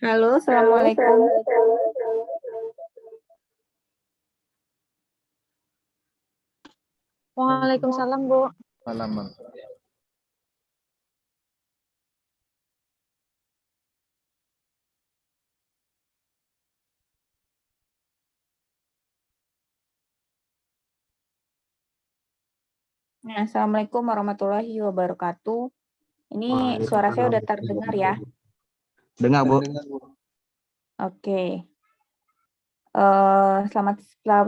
Halo, Assalamualaikum. Waalaikumsalam, Bu. Malam. Nah, Assalamualaikum warahmatullahi wabarakatuh. Ini suara saya udah terdengar ya? Dengar, Bu. Oke.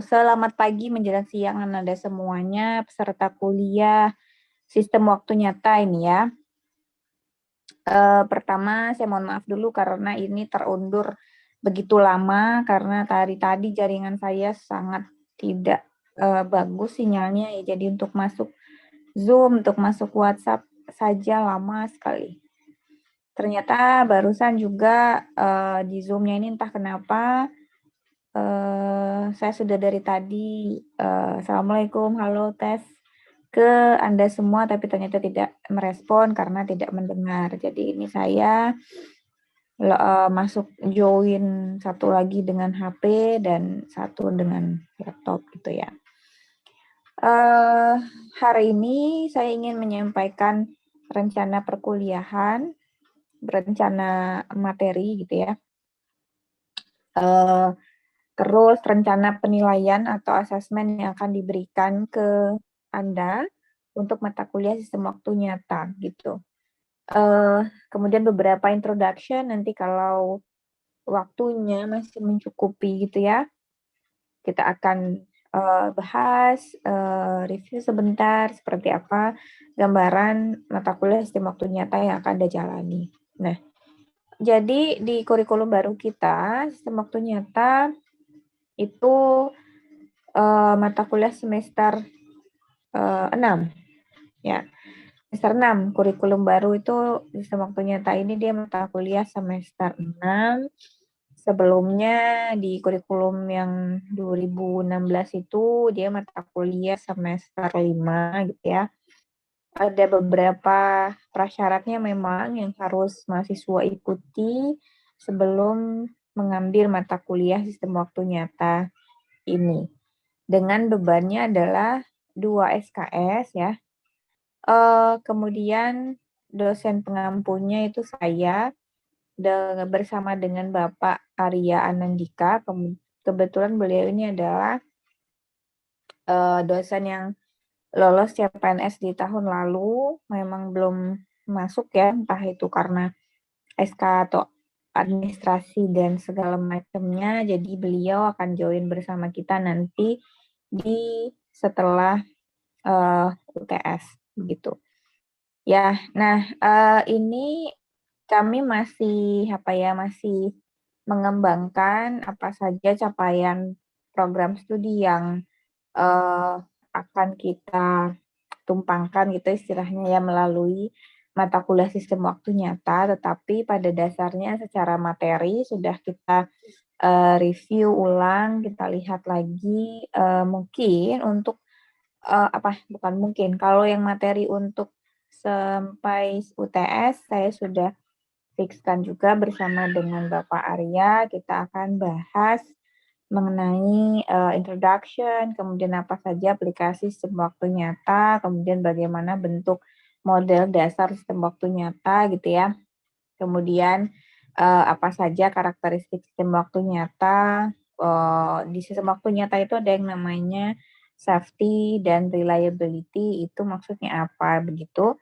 Selamat pagi menjelang siang Anda semuanya, peserta kuliah sistem waktu nyata ini ya. Pertama, saya mohon maaf dulu karena ini terundur begitu lama karena tadi jaringan saya sangat tidak bagus sinyalnya ya. Jadi untuk masuk Zoom, untuk masuk WhatsApp saja lama sekali. Ternyata barusan juga di Zoom-nya ini entah kenapa saya sudah dari tadi Assalamualaikum, halo tes ke Anda semua, tapi ternyata tidak merespon karena tidak mendengar. Jadi ini saya masuk join satu lagi dengan HP dan satu dengan laptop gitu ya. Hari ini saya ingin menyampaikan rencana perkuliahan, berencana materi gitu ya. Terus rencana penilaian atau asesmen yang akan diberikan ke Anda untuk mata kuliah sistem waktu nyata gitu. Kemudian beberapa introduction nanti kalau waktunya masih mencukupi gitu ya, kita akan bahas, review sebentar seperti apa gambaran mata kuliah sistem waktu nyata yang akan Anda jalani. Nah, jadi di kurikulum baru kita, sistem waktu nyata itu mata kuliah semester 6 ya. Semester 6 kurikulum baru itu sistem waktu nyata ini dia mata kuliah semester 6. Sebelumnya di kurikulum yang 2016 itu dia mata kuliah semester 5 gitu ya. Ada beberapa prasyaratnya memang yang harus mahasiswa ikuti sebelum mengambil mata kuliah sistem waktu nyata ini. Dengan bebannya adalah 2 SKS ya. Kemudian dosen pengampunya itu saya bersama dengan Bapak Arya Anandika. Kebetulan beliau ini adalah dosen yang lolos CPNS di tahun lalu, memang belum masuk ya, entah itu karena SK atau administrasi dan segala macamnya. Jadi beliau akan join bersama kita nanti di setelah UTS begitu. Ya, nah ini kami masih mengembangkan apa saja capaian program studi yang akan kita tumpangkan gitu istilahnya ya melalui mata kuliah sistem waktu nyata, tetapi pada dasarnya secara materi sudah kita review ulang, kita lihat lagi mungkin untuk bukan mungkin, kalau yang materi untuk sampai UTS saya sudah fikskan juga bersama dengan Bapak Arya, kita akan bahas mengenai introduction, kemudian apa saja aplikasi sistem waktu nyata, kemudian bagaimana bentuk model dasar sistem waktu nyata gitu ya. Kemudian apa saja karakteristik sistem waktu nyata. Di sistem waktu nyata itu ada yang namanya safety dan reliability, itu maksudnya apa begitu.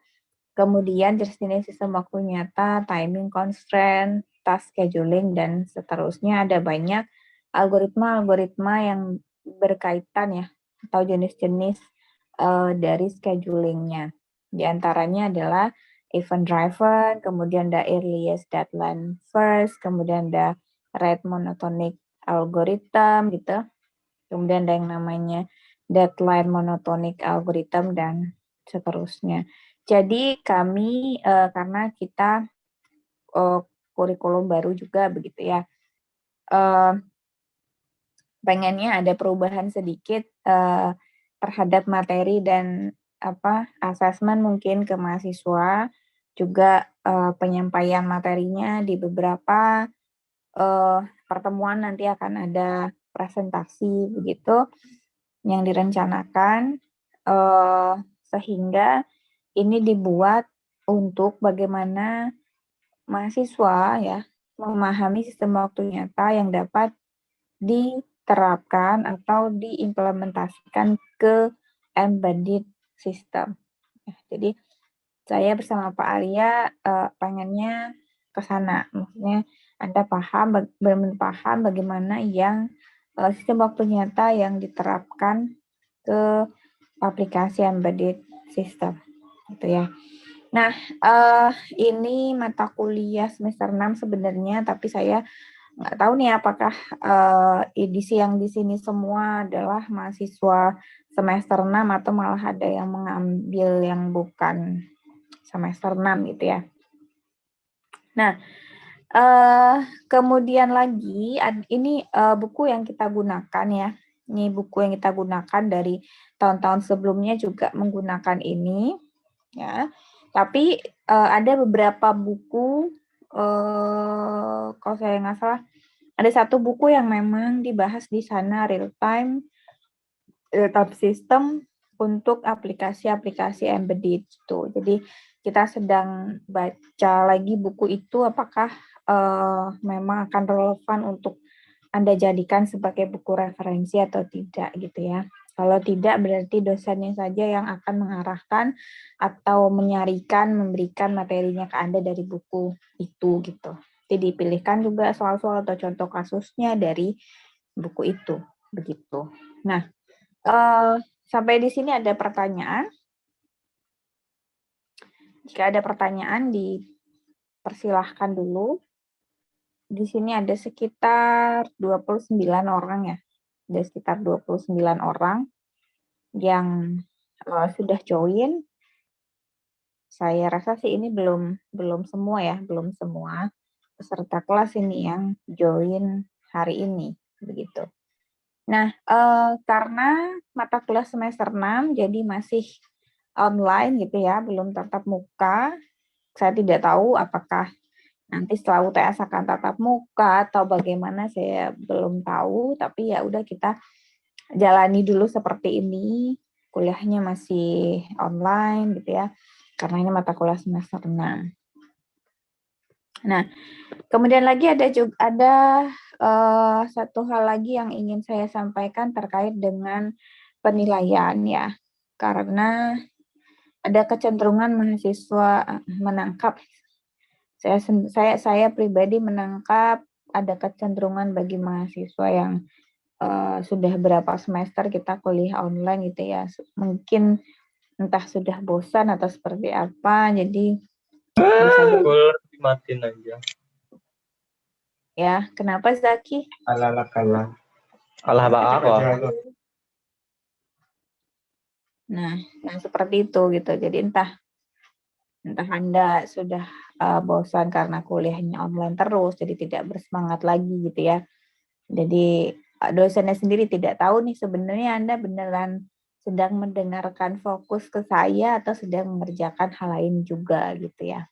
Kemudian jenis sistem waktu nyata, timing constraint, task scheduling, dan seterusnya. Ada banyak algoritma-algoritma yang berkaitan ya, atau jenis-jenis dari schedulingnya. Di antaranya adalah event driven, kemudian ada earliest deadline first, kemudian ada rate monotonic algorithm gitu. Kemudian ada yang namanya deadline monotonic algorithm dan seterusnya. Jadi kami karena kita kurikulum baru juga begitu ya, pengennya ada perubahan sedikit terhadap materi dan asesmen mungkin ke mahasiswa, juga penyampaian materinya di beberapa pertemuan nanti akan ada presentasi begitu yang direncanakan, sehingga ini dibuat untuk bagaimana mahasiswa ya memahami sistem waktu nyata yang dapat diterapkan atau diimplementasikan ke embedded system. Jadi saya bersama Pak Arya pengennya ke sana, maksudnya Anda benar-benar paham bagaimana yang sistem waktu nyata yang diterapkan ke aplikasi embedded system, gitu ya. Nah, ini mata kuliah semester 6 sebenarnya, tapi saya nggak tahu nih apakah edisi yang di sini semua adalah mahasiswa semester 6 atau malah ada yang mengambil yang bukan semester 6 gitu ya. Nah, kemudian lagi ini buku yang kita gunakan ya. Ini buku yang kita gunakan dari tahun-tahun sebelumnya juga menggunakan ini ya. Tapi ada beberapa buku kalau saya nggak salah ada satu buku yang memang dibahas di sana real time system untuk aplikasi-aplikasi embedded itu. Jadi kita sedang baca lagi buku itu apakah memang akan relevan untuk Anda jadikan sebagai buku referensi atau tidak gitu ya. Kalau tidak berarti dosennya saja yang akan mengarahkan atau menyarikan, memberikan materinya ke Anda dari buku itu gitu. Jadi dipilihkan juga soal-soal atau contoh kasusnya dari buku itu begitu. Nah, sampai di sini ada pertanyaan. Jika ada pertanyaan dipersilahkan dulu. Di sini ada sekitar 29 orang ya. Ada sekitar 29 orang yang sudah join. Saya rasa sih ini belum semua ya, belum semua peserta kelas ini yang join hari ini begitu. Nah, karena mata kuliah semester 6 jadi masih online gitu ya, belum tatap muka. Saya tidak tahu apakah nanti setelah UTS akan tatap muka atau bagaimana, saya belum tahu, tapi ya udah kita jalani dulu seperti ini. Kuliahnya masih online gitu ya. Karena ini mata kuliah semester 6. Nah, kemudian lagi ada satu hal lagi yang ingin saya sampaikan terkait dengan penilaian ya. Karena ada kecenderungan mahasiswa menangkap, saya pribadi menangkap ada kecenderungan bagi mahasiswa yang sudah berapa semester kita kuliah online gitu ya, mungkin entah sudah bosan atau seperti apa, jadi bisa dimatiin aja. Ya, kenapa Zaki? Kalah apa? Nah, seperti itu gitu. Jadi entah Anda sudah bosan karena kuliahnya online terus, jadi tidak bersemangat lagi gitu ya. Jadi dosennya sendiri tidak tahu nih sebenarnya Anda beneran sedang mendengarkan fokus ke saya atau sedang mengerjakan hal lain juga gitu ya.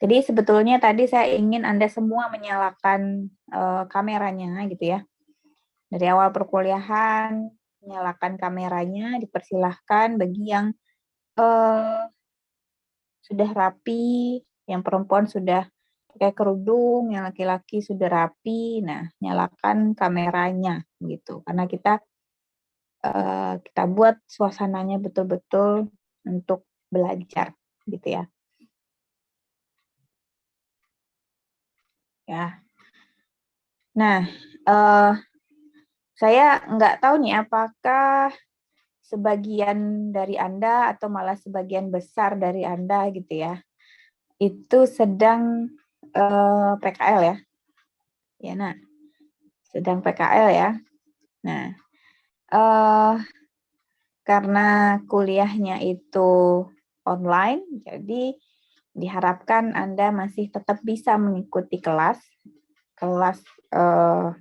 Jadi sebetulnya tadi saya ingin Anda semua menyalakan kameranya gitu ya. Dari awal perkuliahan nyalakan kameranya, dipersilahkan bagi yang sudah rapi, yang perempuan sudah pakai kerudung, yang laki-laki sudah rapi. Nah, nyalakan kameranya gitu. Karena kita buat suasananya betul-betul untuk belajar gitu ya. Ya. Nah, saya nggak tahu nih apakah sebagian dari Anda atau malah sebagian besar dari Anda gitu ya, itu sedang PKL ya. Ya, nah, sedang PKL ya. Nah, karena kuliahnya itu online, jadi diharapkan Anda masih tetap bisa mengikuti kelas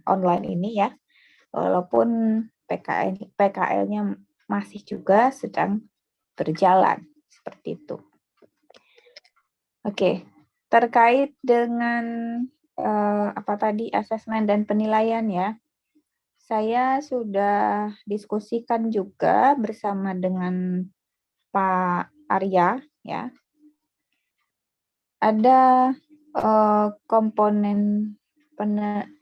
online ini ya, walaupun PKL-nya masih juga sedang berjalan seperti itu. Oke, terkait dengan apa tadi, asesmen dan penilaian ya. Saya sudah diskusikan juga bersama dengan Pak Arya ya. Ada komponen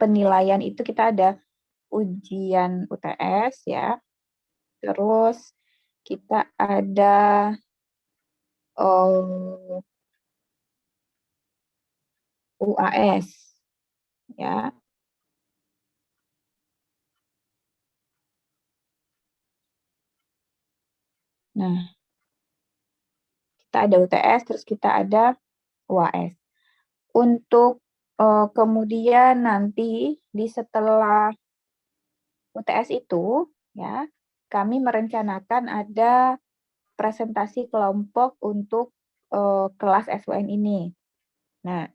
penilaian itu kita ada ujian UTS ya. Terus kita ada UAS ya. Nah, kita ada UTS, terus kita ada UAS. Untuk kemudian nanti di setelah UTS itu, ya, kami merencanakan ada presentasi kelompok untuk kelas SUN ini. Nah,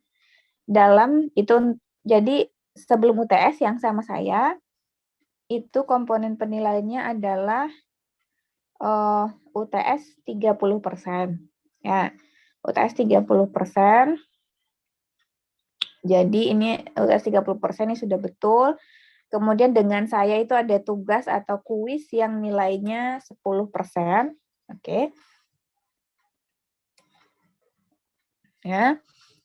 dalam itu, jadi sebelum UTS yang sama saya, itu komponen penilaiannya adalah UTS 30%. Ya, UTS 30%. Jadi ini UTS 30% ini sudah betul. Kemudian dengan saya itu ada tugas atau kuis yang nilainya 10%. Oke. Ya.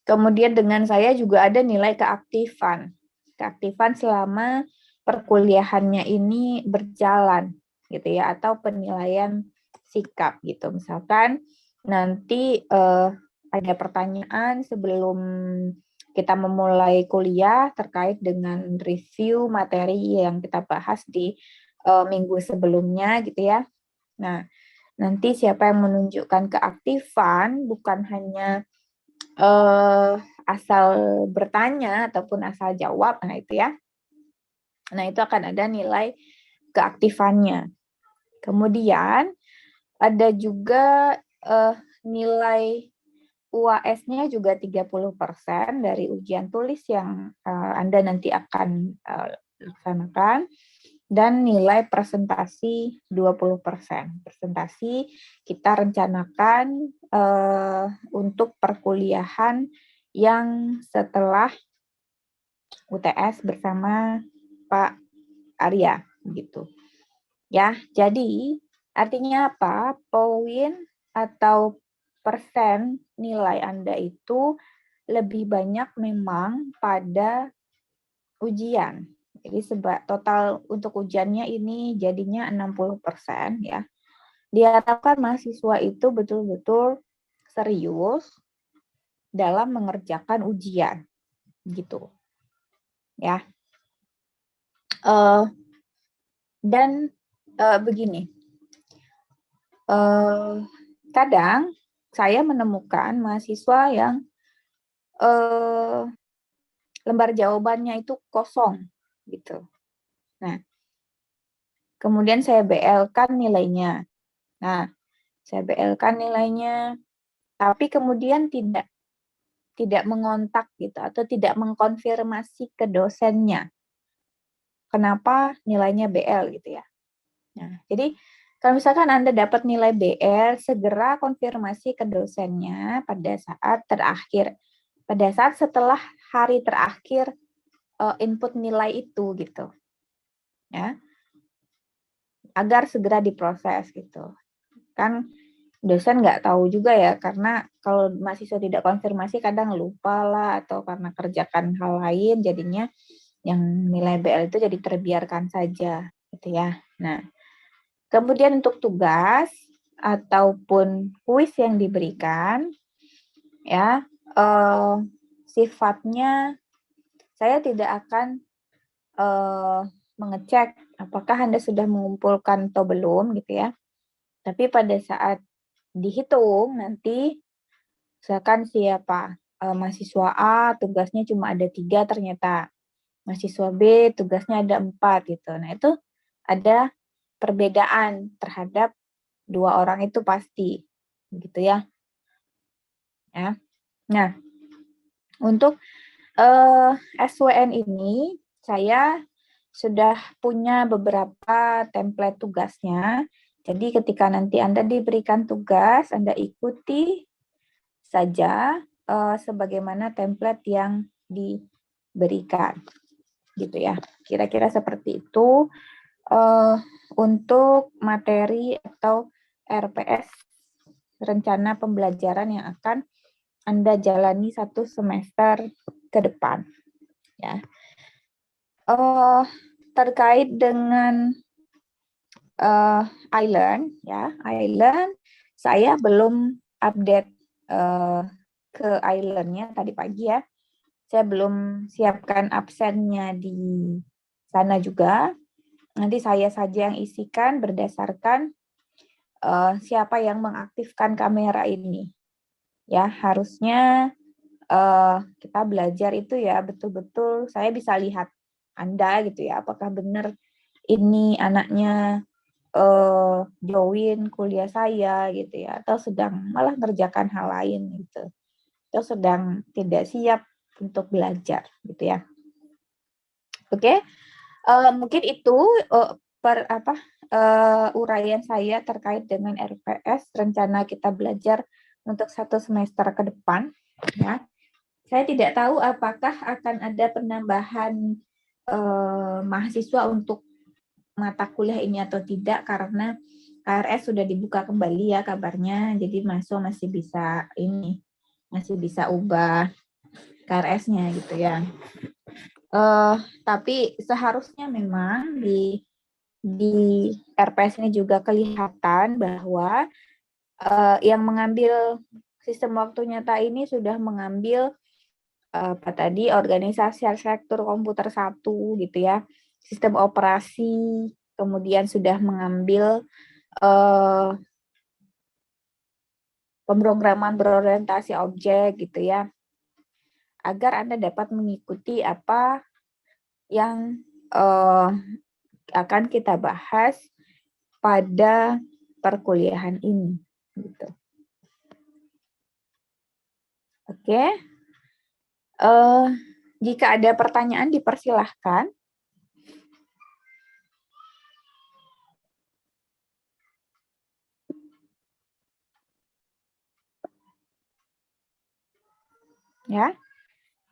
Kemudian dengan saya juga ada nilai keaktifan. Keaktifan selama perkuliahannya ini berjalan gitu ya, atau penilaian sikap gitu. Misalkan nanti ada pertanyaan sebelum kita memulai kuliah terkait dengan review materi yang kita bahas di minggu sebelumnya gitu ya. Nah, nanti siapa yang menunjukkan keaktifan bukan hanya asal bertanya ataupun asal jawab, nah itu ya. Nah, itu akan ada nilai keaktifannya. Kemudian ada juga nilai UAS-nya juga 30% dari ujian tulis yang Anda nanti akan laksanakan, dan nilai presentasi 20%. Presentasi kita rencanakan untuk perkuliahan yang setelah UTS bersama Pak Arya gitu. Ya, jadi artinya apa? Poin atau persen nilai Anda itu lebih banyak memang pada ujian. Jadi total untuk ujiannya ini jadinya 60% ya. Diharapkan mahasiswa itu betul-betul serius dalam mengerjakan ujian gitu. Ya. Dan begini. Kadang saya menemukan mahasiswa yang lembar jawabannya itu kosong gitu. Nah, kemudian saya BL-kan nilainya. Nah, saya BL-kan nilainya, tapi kemudian tidak mengontak gitu atau tidak mengkonfirmasi ke dosennya. Kenapa nilainya BL gitu ya. Nah, jadi kalau misalkan Anda dapat nilai BL, segera konfirmasi ke dosennya pada saat terakhir, pada saat setelah hari terakhir input nilai itu gitu. Ya. Agar segera diproses gitu. Kan dosen nggak tahu juga ya, karena kalau mahasiswa tidak konfirmasi kadang lupa lah, atau karena kerjakan hal lain, jadinya yang nilai BL itu jadi terbiarkan saja gitu ya. Nah, kemudian untuk tugas ataupun kuis yang diberikan ya, sifatnya saya tidak akan mengecek apakah Anda sudah mengumpulkan atau belum gitu ya. Tapi pada saat dihitung nanti, misalkan siapa mahasiswa A tugasnya cuma ada 3 ternyata, mahasiswa B tugasnya ada 4 gitu. Nah, itu ada perbedaan terhadap 2 orang itu pasti gitu ya. Ya. Nah, untuk SWN ini saya sudah punya beberapa template tugasnya. Jadi ketika nanti Anda diberikan tugas, Anda ikuti saja sebagaimana template yang diberikan, gitu ya. Kira-kira seperti itu untuk materi atau RPS, rencana pembelajaran yang akan Anda jalani 1 semester ke depan. Ya. Terkait dengan iLearn, ya, iLearn, saya belum update ke iLearn-nya tadi pagi ya. Saya belum siapkan absennya di sana juga. Nanti saya saja yang isikan berdasarkan siapa yang mengaktifkan kamera ini. Ya, harusnya kita belajar itu ya betul-betul saya bisa lihat Anda gitu ya, apakah benar ini anaknya join kuliah saya gitu ya, atau sedang malah ngerjakan hal lain gitu, atau sedang tidak siap untuk belajar gitu ya. Oke, mungkin itu uraian saya terkait dengan RPS, rencana kita belajar untuk 1 semester ke depan ya. Saya tidak tahu apakah akan ada penambahan mahasiswa untuk mata kuliah ini atau tidak, karena KRS sudah dibuka kembali ya kabarnya, jadi masih bisa ubah KRS-nya gitu ya. Tapi seharusnya memang di RPS ini juga kelihatan bahwa yang mengambil sistem waktu nyata ini sudah mengambil organisasi arsitektur komputer 1 gitu ya, sistem operasi, kemudian sudah mengambil pemrograman berorientasi objek gitu ya, agar Anda dapat mengikuti apa yang akan kita bahas pada perkuliahan ini gitu. Oke. Jika ada pertanyaan dipersilahkan. Ya.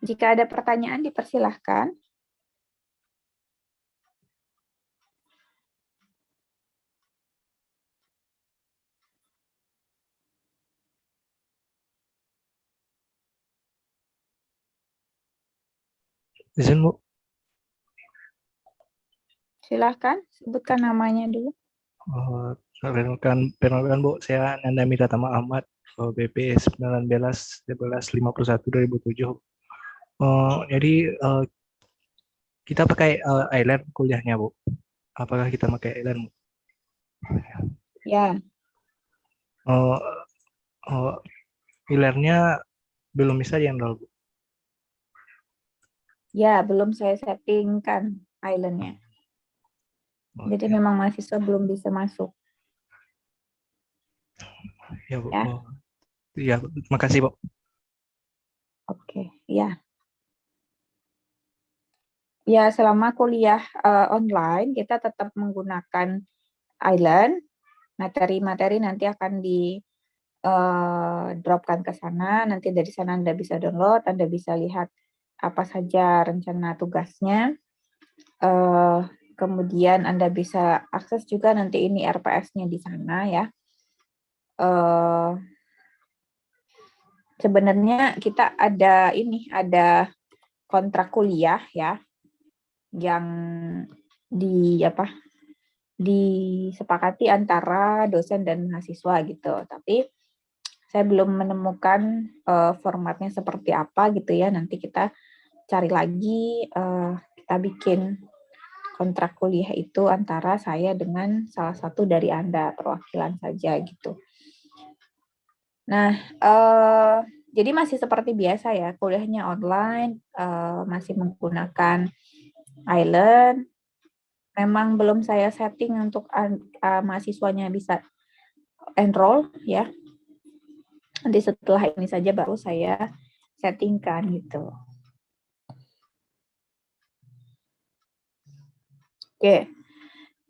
Jika ada pertanyaan dipersilahkan. Izin, Bu. Silahkan sebutkan namanya dulu. Perkenalkan Bu, saya Nanda Mikatama Ahmad, BP 19/11/51/2007. Jadi kita pakai iLearn kuliahnya, Bu. Apakah kita pakai iLearn, Bu? Ya. iLearn-nya belum bisa di-enroll, Bu. Ya, belum saya settingkan island-nya. Jadi memang mahasiswa belum bisa masuk. Ya, Bu. Ya. Ya, makasih, Bu. Oke, ya. Ya, selama kuliah online kita tetap menggunakan island. Materi-materi nanti akan di dropkan ke sana. Nanti dari sana Anda bisa download, Anda bisa lihat apa saja rencana tugasnya. Kemudian Anda bisa akses juga nanti ini RPS-nya di sana ya. Sebenarnya kita ada kontrak kuliah ya yang disepakati antara dosen dan mahasiswa gitu. Tapi saya belum menemukan formatnya seperti apa gitu ya. Nanti kita cari lagi, kita bikin kontrak kuliah itu antara saya dengan salah satu dari Anda, perwakilan saja gitu. Nah, jadi masih seperti biasa ya, kuliahnya online, masih menggunakan iLearn. Memang belum saya setting untuk mahasiswanya bisa enroll ya. Nanti setelah ini saja baru saya settingkan gitu. Oke,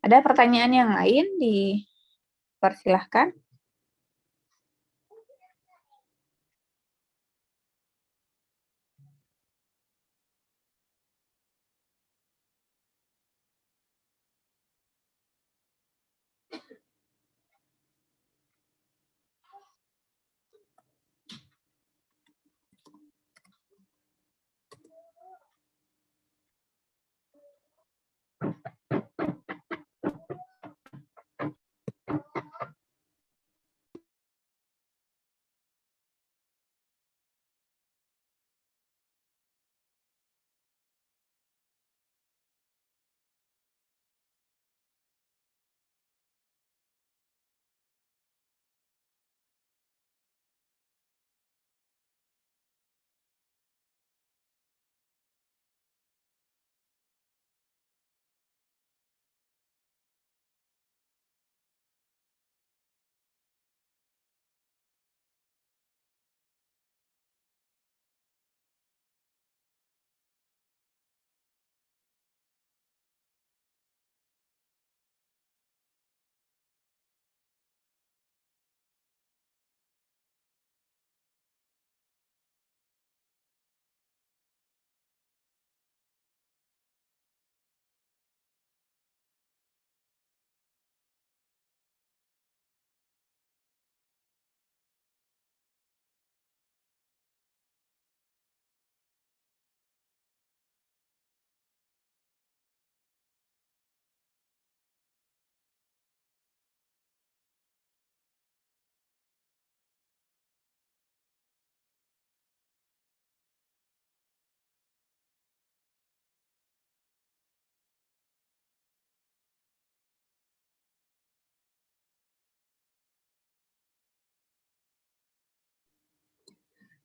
ada pertanyaan yang lain? Dipersilahkan.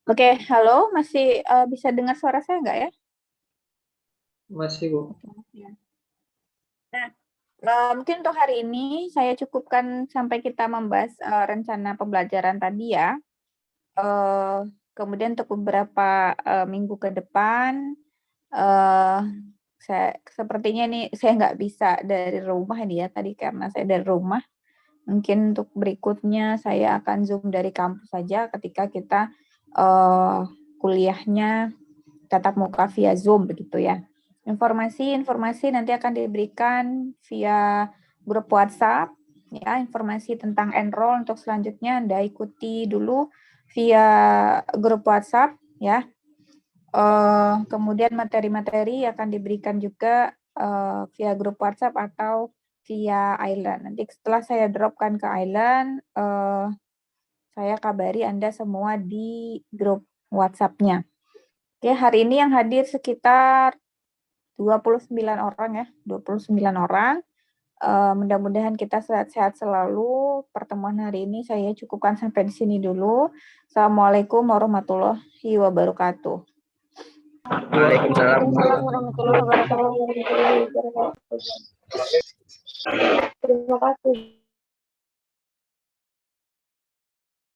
Oke, halo, masih bisa dengar suara saya nggak ya? Masih, Bu. Nah, mungkin untuk hari ini saya cukupkan sampai kita membahas rencana pembelajaran tadi ya. Eh, Kemudian untuk beberapa minggu ke depan, eh sepertinya nih saya nggak bisa dari rumah ini ya tadi karena saya dari rumah. Mungkin untuk berikutnya saya akan Zoom dari kampus saja ketika kita eh, kuliahnya tatap muka via Zoom begitu ya. Informasi nanti akan diberikan via grup WhatsApp ya, informasi tentang enroll untuk selanjutnya Anda ikuti dulu via grup WhatsApp ya. Kemudian materi-materi akan diberikan juga via grup WhatsApp atau via Island. Nanti setelah saya dropkan ke Island, saya kabari Anda semua di grup WhatsApp-nya. Oke, hari ini yang hadir sekitar 29 orang ya, 29 orang. Mudah-mudahan kita sehat-sehat selalu. Pertemuan hari ini saya cukupkan sampai di sini dulu. Assalamualaikum warahmatullahi wabarakatuh. Waalaikumsalam. Waalaikumsalam warahmatullahi wabarakatuh. Terima kasih.